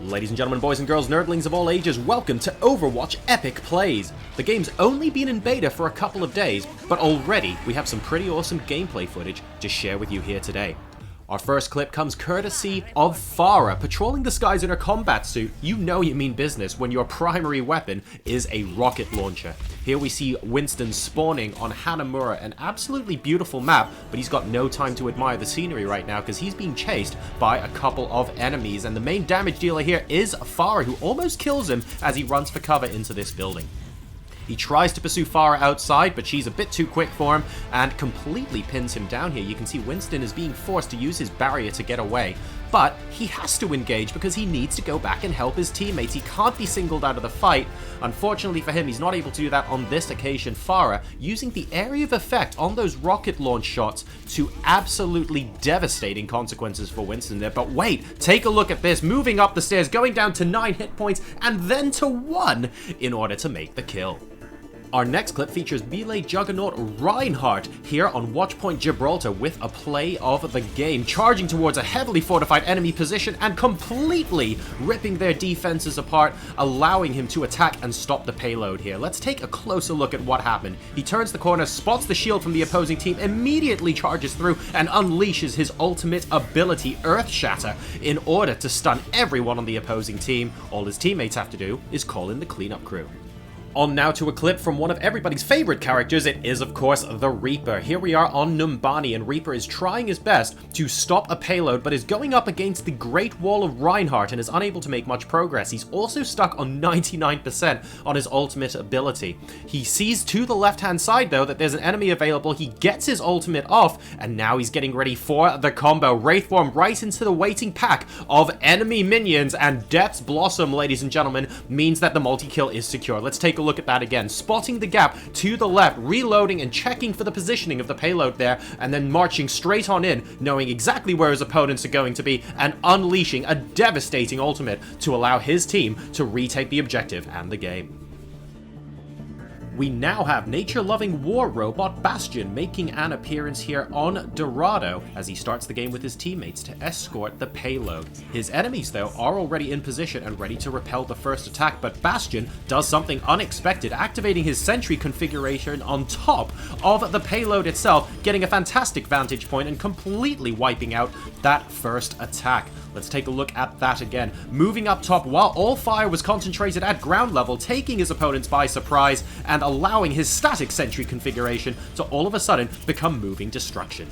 Ladies and gentlemen, boys and girls, nerdlings of all ages, welcome to Overwatch Epic Plays. The game's only been in beta for a couple of days, but already we have some pretty awesome gameplay footage to share with you here today. Our first clip comes courtesy of Pharah, patrolling the skies in her combat suit. You know you mean business when your primary weapon is a rocket launcher. Here we see Winston spawning on Hanamura, an absolutely beautiful map, but he's got no time to admire the scenery right now because he's being chased by a couple of enemies, and the main damage dealer here is Pharah, who almost kills him as he runs for cover into this building. He tries to pursue Pharah outside, but she's a bit too quick for him and completely pins him down here. You can see Winston is being forced to use his barrier to get away, but he has to engage because he needs to go back and help his teammates. He can't be singled out of the fight. Unfortunately for him, he's not able to do that on this occasion. Pharah using the area of effect on those rocket launch shots to absolutely devastating consequences for Winston there. But wait, take a look at this. Moving up the stairs, going down to 9 hit points and then to 1 in order to make the kill. Our next clip features melee juggernaut Reinhardt here on Watchpoint Gibraltar with a play of the game, charging towards a heavily fortified enemy position and completely ripping their defenses apart, allowing him to attack and stop the payload here. Let's take a closer look at what happened. He turns the corner, spots the shield from the opposing team, immediately charges through and unleashes his ultimate ability, Earth Shatter, in order to stun everyone on the opposing team. All his teammates have to do is call in the cleanup crew. On now to a clip from one of everybody's favorite characters. It is, of course, the Reaper. Here we are on Numbani, and Reaper is trying his best to stop a payload, but is going up against the Great Wall of Reinhardt and is unable to make much progress. He's also stuck on 99% on his ultimate ability. He sees to the left-hand side, though, that there's an enemy available. He gets his ultimate off, and now he's getting ready for the combo. Wraithform right into the waiting pack of enemy minions, and Death's Blossom, ladies and gentlemen, means that the multi-kill is secure. Let's take a look at that again. Spotting the gap to the left, reloading and checking for the positioning of the payload there, and then marching straight on in, knowing exactly where his opponents are going to be, and unleashing a devastating ultimate to allow his team to retake the objective and the game. We now have nature-loving war robot Bastion making an appearance here on Dorado as he starts the game with his teammates to escort the payload. His enemies, though, are already in position and ready to repel the first attack, but Bastion does something unexpected, activating his sentry configuration on top of the payload itself, getting a fantastic vantage point and completely wiping out that first attack. Let's take a look at that again. Moving up top while all fire was concentrated at ground level, taking his opponents by surprise and allowing his static sentry configuration to all of a sudden become moving destruction.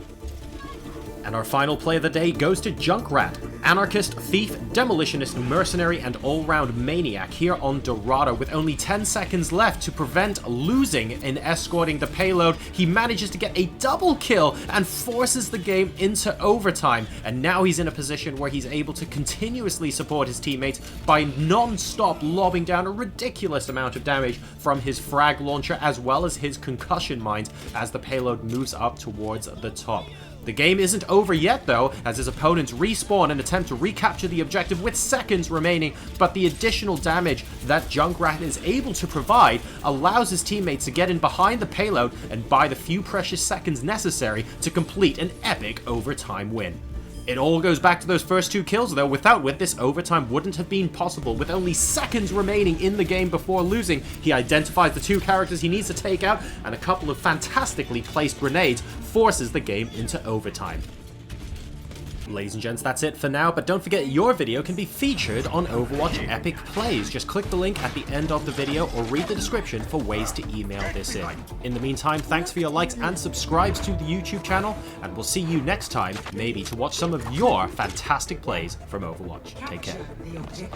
And our final play of the day goes to Junkrat, anarchist, thief, demolitionist, mercenary, and all-round maniac here on Dorado. With only 10 seconds left to prevent losing in escorting the payload, he manages to get a double kill and forces the game into overtime. And now he's in a position where he's able to continuously support his teammates by non-stop lobbing down a ridiculous amount of damage from his frag launcher as well as his concussion mines as the payload moves up towards the top. The game isn't over yet, though, as his opponents respawn and attempt to recapture the objective with seconds remaining, but the additional damage that Junkrat is able to provide allows his teammates to get in behind the payload and buy the few precious seconds necessary to complete an epic overtime win. It all goes back to those first 2 kills, though, without which this overtime wouldn't have been possible. With only seconds remaining in the game before losing, he identifies the 2 characters he needs to take out, and a couple of fantastically placed grenades forces the game into overtime. Ladies and gents, that's it for now, but don't forget your video can be featured on Overwatch Epic Plays. Just click the link at the end of the video or read the description for ways to email this in. In the meantime, thanks for your likes and subscribes to the YouTube channel, and we'll see you next time, maybe to watch some of your fantastic plays from Overwatch. Take care. Let's do it!